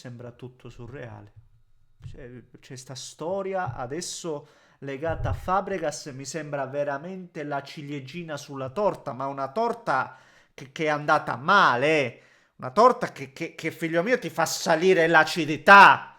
sembra tutto surreale. C'è sta storia adesso legata a Fabregas, mi sembra veramente la ciliegina sulla torta, ma una torta che è andata male, una torta che, figlio mio, ti fa salire l'acidità.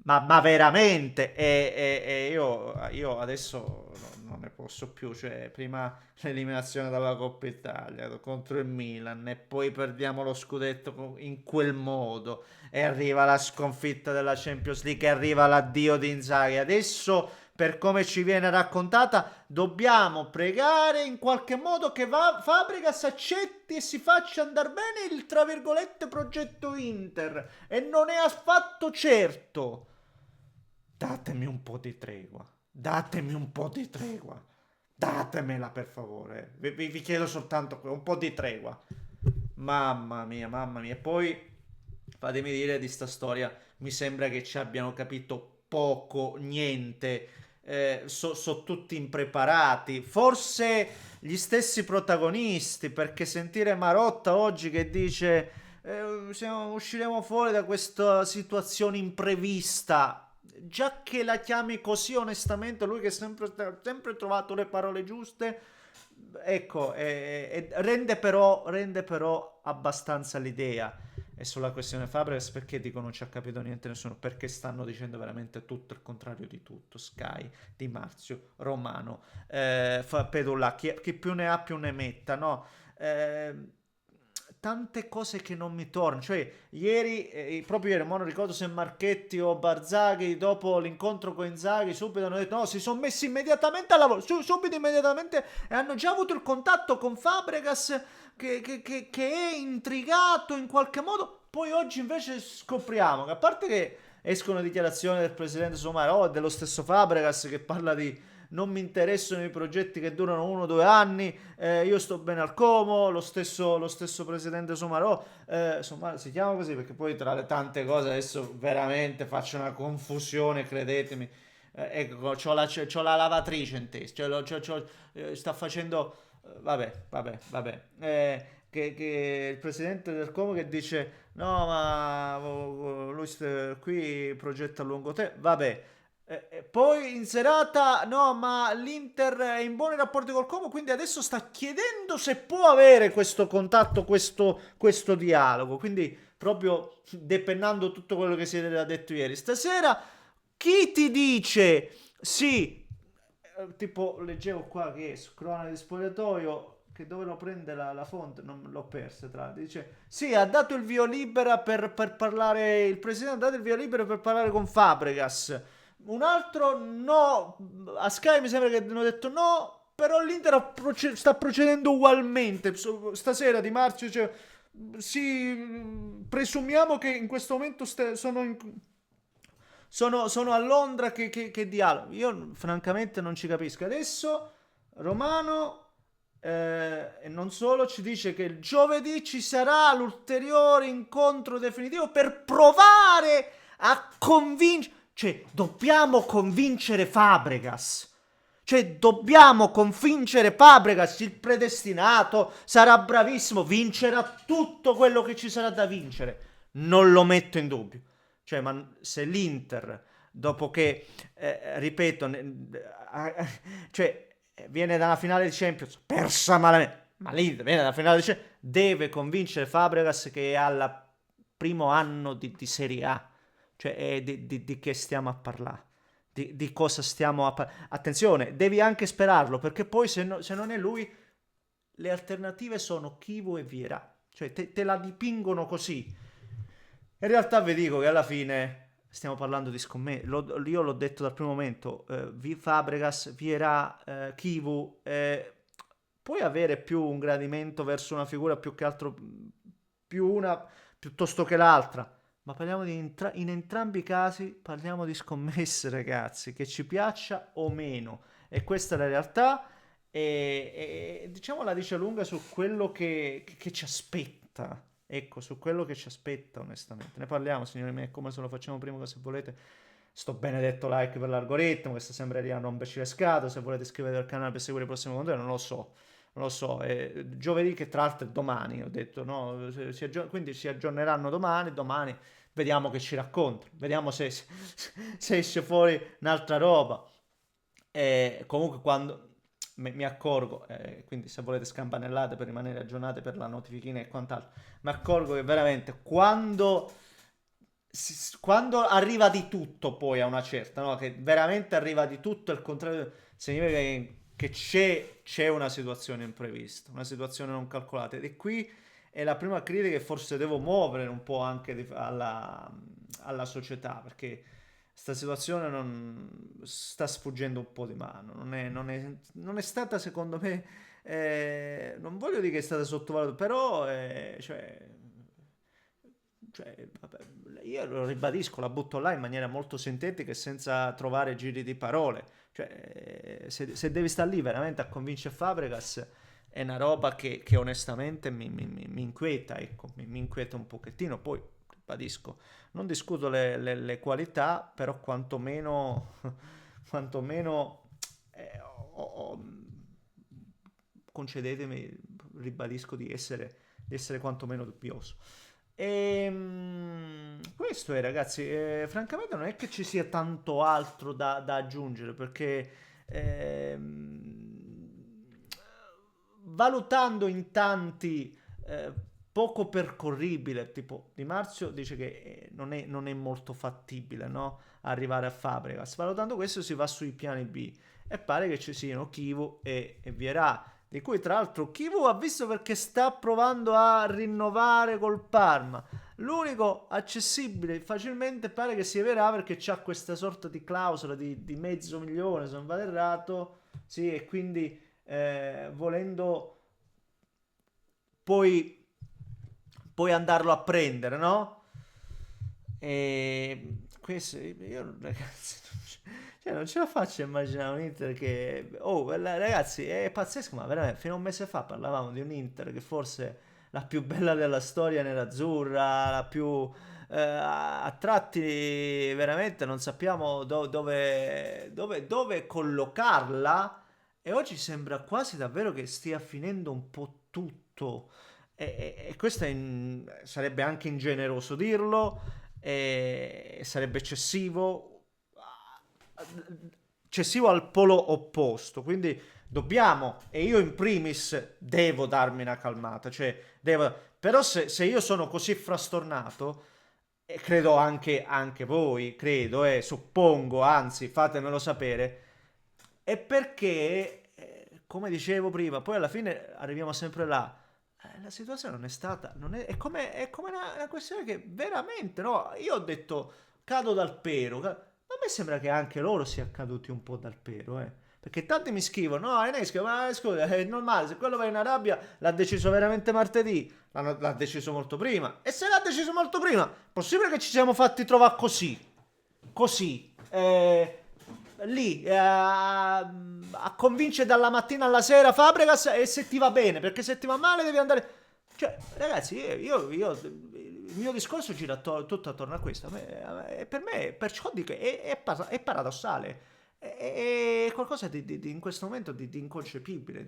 Ma veramente, e io adesso non ne posso più, cioè prima l'eliminazione dalla Coppa Italia contro il Milan e poi perdiamo lo scudetto in quel modo e arriva la sconfitta della Champions League e arriva l'addio di Inzaghi. Adesso, per come ci viene raccontata, dobbiamo pregare in qualche modo che Fabregas accetti e si faccia andare bene il, tra virgolette, progetto Inter, e non è affatto certo. Datemi un po' di tregua. Datemi un po' di tregua. Datemela per favore. Vi chiedo soltanto un po' di tregua. Mamma mia, mamma mia. E poi fatemi dire di sta storia. Mi sembra che ci abbiano capito poco, niente. So tutti impreparati. Forse gli stessi protagonisti. Perché sentire Marotta oggi che dice usciremo fuori da questa situazione imprevista. Già che la chiami così, onestamente, lui che ha sempre trovato le parole giuste, ecco, rende però abbastanza l'idea. E sulla questione Fabregas, perché dico non ci ha capito niente nessuno? Perché stanno dicendo veramente tutto il contrario di tutto. Sky, Di Marzio, Romano, Pedulà, chi più ne ha più ne metta, no? Eh, Tante cose che non mi tornano. Cioè, ieri, proprio ieri, ma non ricordo se Marchetti o Barzaghi, dopo l'incontro con Inzaghi, subito hanno detto: no, si sono messi immediatamente al lavoro, subito, immediatamente, e hanno già avuto il contatto con Fabregas, che è intrigato in qualche modo. Poi oggi invece scopriamo che, a parte che escono dichiarazioni del presidente Somaro o dello stesso Fabregas che parla di non mi interessano i progetti che durano 1 o 2 anni, io sto bene al Como, lo stesso presidente Somarò, si chiama così perché poi tra le tante cose adesso veramente faccio una confusione, credetemi. Ecco, c'ho la lavatrice in testa, cioè, sta facendo, vabbè, che il presidente del Como che dice no ma lui qui progetta a lungo tempo, vabbè. Poi in serata, no, ma l'Inter è in buoni rapporti col Como, quindi adesso sta chiedendo se può avere questo contatto, questo dialogo. Quindi, proprio depennando tutto quello che si era detto ieri. Stasera, chi ti dice sì? Tipo, leggevo qua che su Cronaca di Spogliatoio, che dove lo prende la fonte, non l'ho persa tra l'altro. Dice sì, ha dato il via libera per parlare. Il presidente ha dato il via libera per parlare con Fabregas. Un altro no, a Sky mi sembra che hanno detto no, però l'Inter sta procedendo ugualmente. Stasera Di Marzio, cioè, sì, presumiamo che in questo momento sono a Londra che dialogo. Io francamente non ci capisco. Adesso Romano, e non solo, ci dice che il giovedì ci sarà l'ulteriore incontro definitivo per provare a convincere. Cioè, dobbiamo convincere Fabregas. Cioè, dobbiamo convincere Fabregas, il predestinato, sarà bravissimo, vincerà tutto quello che ci sarà da vincere. Non lo metto in dubbio. Cioè, ma se l'Inter, dopo che, ripeto, cioè, viene dalla finale di Champions, persa malamente, ma l'Inter viene dalla finale di Champions, deve convincere Fabregas che è al primo anno di Serie A. Cioè, di che stiamo a parlare? Di cosa stiamo a parlare? Attenzione, devi anche sperarlo, perché poi se non è lui, le alternative sono Kivu e Viera. Cioè, te la dipingono così. In realtà vi dico che alla fine stiamo parlando di scommesse. Io l'ho detto dal primo momento. Fabregas, Viera, Kivu. Puoi avere più un gradimento verso una figura più che altro, più una piuttosto che l'altra. Ma parliamo in entrambi i casi, parliamo di scommesse, ragazzi, che ci piaccia o meno. E questa è la realtà. E diciamo la dice lunga su quello che ci aspetta. Ecco, su quello che ci aspetta, onestamente. Ne parliamo, signori miei, come se lo facciamo prima, se volete. Sto benedetto like per l'algoritmo, questo sembreria romperci le scatole. Se volete iscrivetevi al canale per seguire il prossimo contenuto, non lo so. Non lo so, giovedì che tra l'altro è domani, ho detto, no? Quindi si aggiorneranno domani vediamo che ci racconta, vediamo se esce fuori un'altra roba. E comunque quando mi accorgo, quindi se volete scampanellate per rimanere aggiornate per la notifichina e quant'altro, mi accorgo che veramente quando arriva di tutto poi a una certa, no? Che veramente arriva di tutto, il contrario significa che c'è una situazione imprevista, una situazione non calcolata. E qui è la prima critica che forse devo muovere un po' anche alla società, perché questa situazione non sta sfuggendo un po' di mano, non è stata secondo me, non voglio dire che è stata sottovalutata, però vabbè, io lo ribadisco, la butto là in maniera molto sintetica e senza trovare giri di parole. Cioè, se devi stare lì veramente a convincere Fabregas, è una roba che onestamente mi inquieta, ecco, mi inquieta un pochettino. Poi, ribadisco, non discuto le qualità, però quantomeno, quantomeno concedetemi, ribadisco di essere quantomeno dubbioso. Questo è, ragazzi. Francamente, non è che ci sia tanto altro da aggiungere perché valutando in tanti poco percorribile, tipo Di Marzio dice che non è molto fattibile, no? Arrivare a Fabregas. Valutando questo, si va sui piani B e pare che ci siano Kivu e Vierà, di cui tra l'altro Kivu ha visto perché sta provando a rinnovare col Parma. L'unico accessibile facilmente pare che sia Verà perché c'ha questa sorta di clausola di mezzo milione, se non vado errato, sì, e quindi volendo poi, poi andarlo a prendere, no? E questo io ragazzi non ce la faccio a immaginare un Inter che oh ragazzi è pazzesco, ma veramente fino a un mese fa parlavamo di un Inter che forse la più bella della storia nerazzurra, la più a tratti veramente non sappiamo dove collocarla, e oggi sembra quasi davvero che stia finendo un po' tutto. E questo sarebbe anche ingeneroso dirlo, sarebbe eccessivo al polo opposto. Quindi dobbiamo, e io in primis devo darmi una calmata, cioè però se io sono così frastornato, e credo anche voi, credo, suppongo, anzi fatemelo sapere, è perché, come dicevo prima, poi alla fine arriviamo sempre là. La situazione non è stata, non è come una questione che veramente, no? Io ho detto cado dal pero, ma a me sembra che anche loro siano caduti un po' dal pero, eh. Perché tanti mi scrivono, no, Enesco, ma scusa, è normale, se quello va in Arabia l'ha deciso veramente martedì, l'ha deciso molto prima. E se l'ha deciso molto prima, possibile che ci siamo fatti trovare così, lì, a convincere dalla mattina alla sera Fabregas, e se ti va bene, perché se ti va male devi andare... Cioè, ragazzi, il mio discorso gira tutto attorno a questo. Per me, perciò dico, è paradossale. È qualcosa in questo momento di inconcepibile.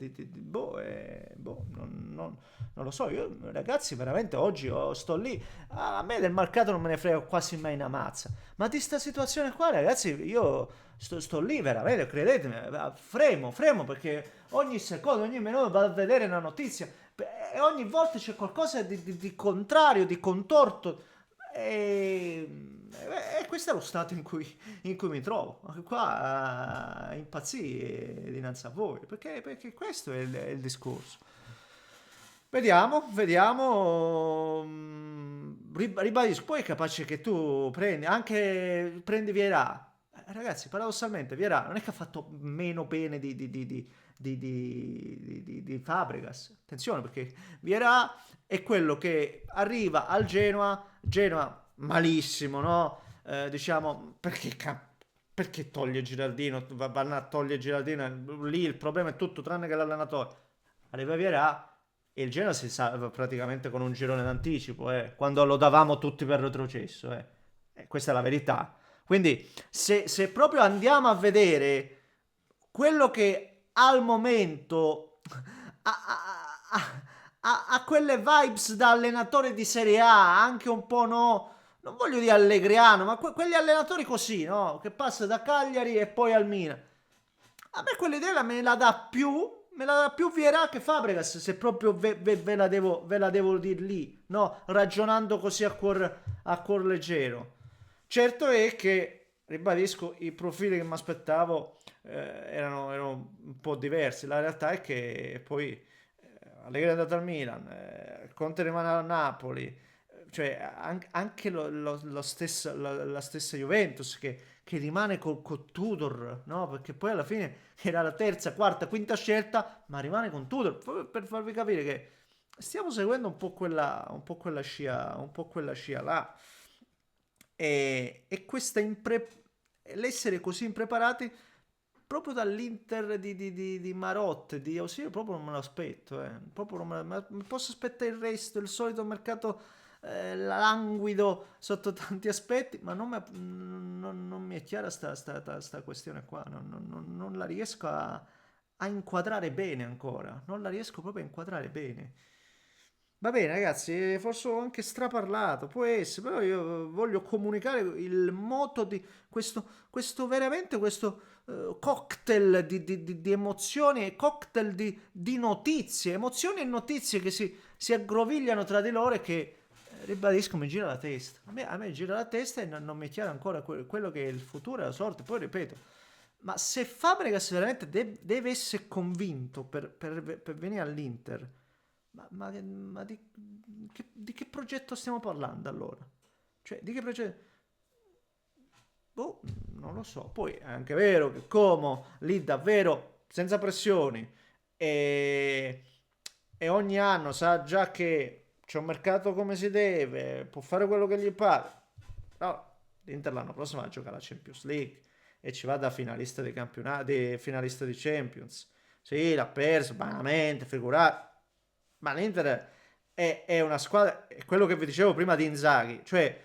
Non lo so. Io, ragazzi, veramente oggi sto lì. A me del mercato non me ne frega quasi mai una mazza. Ma di sta situazione qua, ragazzi, io sto lì veramente, credetemi, fremo perché ogni secondo, ogni minuto vado a vedere una notizia e ogni volta c'è qualcosa di contrario, di contorto. E questo è lo stato in cui mi trovo. Qua impazzì dinanzi a voi, perché questo è il discorso. Vediamo. Ribadisco, poi è capace che tu prendi Vieira. Ragazzi, paradossalmente, Vieira non è che ha fatto meno bene di Fabregas. Attenzione, perché Vieira è quello che arriva al Genoa malissimo, no? Diciamo, perché toglie Girardino? Vanno a togliere Girardino, lì il problema è tutto tranne che l'allenatore. Arriva Vieira e il Genoa si salva praticamente con un girone d'anticipo, quando lo davamo tutti per retrocesso. Questa è la verità. Quindi, se proprio andiamo a vedere quello che al momento ha quelle vibes da allenatore di Serie A, anche un po' no, non voglio dire allegriano, ma quegli allenatori così, no? Che passa da Cagliari e poi al Milan. A me quell'idea me la dà più Vieira che Fabregas, se proprio ve la devo dire lì, no? Ragionando così a cuor leggero. Certo è che, ribadisco, i profili che mi aspettavo erano un po' diversi. La realtà è che poi Allegri è andato al Milan, Conte rimane a Napoli, cioè anche la stessa Juventus che rimane con Tudor, no? Perché poi alla fine era la terza, quarta, quinta scelta, ma rimane con Tudor, per farvi capire che stiamo seguendo un po' quella scia là. E l'essere così impreparati proprio dall'Inter di Marotte, di Ausilio, proprio non me lo aspetto. Proprio non mi posso aspettare il resto, il solito mercato languido sotto tanti aspetti, ma non mi è chiara sta questione qua. Non la riesco a inquadrare bene ancora. Non la riesco proprio a inquadrare bene. Va bene, ragazzi, forse ho anche straparlato, può essere, però io voglio comunicare il moto di questo veramente, questo cocktail di emozioni e cocktail di notizie, emozioni e notizie che si aggrovigliano tra di loro e che, ribadisco, mi gira la testa. A me gira la testa e non mi è chiaro ancora quello che è il futuro e la sorte. Poi ripeto, ma se Fabregas veramente deve essere convinto per venire all'Inter, ma di che progetto stiamo parlando allora? Cioè, di che progetto? Boh, non lo so. Poi è anche vero che Como lì davvero senza pressioni e, e ogni anno sa già che c'è un mercato come si deve, può fare quello che gli pare. Però l'Inter l'anno prossimo va a giocare la Champions League e ci va da finalista dei campionati, finalista di Champions. Sì, l'ha perso, banalmente, figurati. Ma l'Inter è una squadra, è quello che vi dicevo prima di Inzaghi, cioè,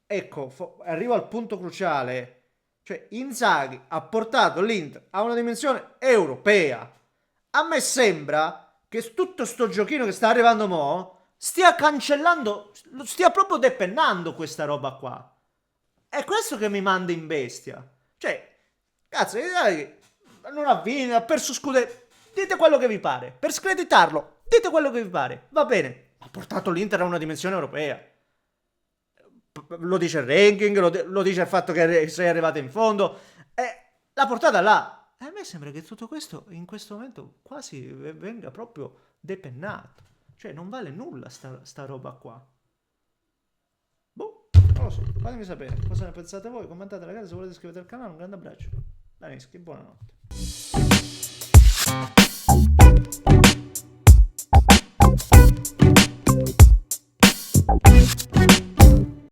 ecco, arrivo al punto cruciale, cioè Inzaghi ha portato l'Inter a una dimensione europea. A me sembra che tutto sto giochino che sta arrivando mo stia cancellando, stia proprio depennando questa roba qua. È questo che mi manda in bestia. Cioè, cazzo, non ha vinto, ha perso scudetto. Dite quello che vi pare. Per screditarlo, dite quello che vi pare. Va bene. Ha portato l'Inter a una dimensione europea. Lo dice il ranking, lo dice il fatto che sei arrivato in fondo. L'ha portata là. E a me sembra che tutto questo in questo momento quasi venga proprio depennato. Cioè, non vale nulla sta roba qua. Boh, non lo so. Fatemi sapere cosa ne pensate voi. Commentate ragazzi, se volete iscrivetevi al canale. Un grande abbraccio. Daneschi, buonanotte.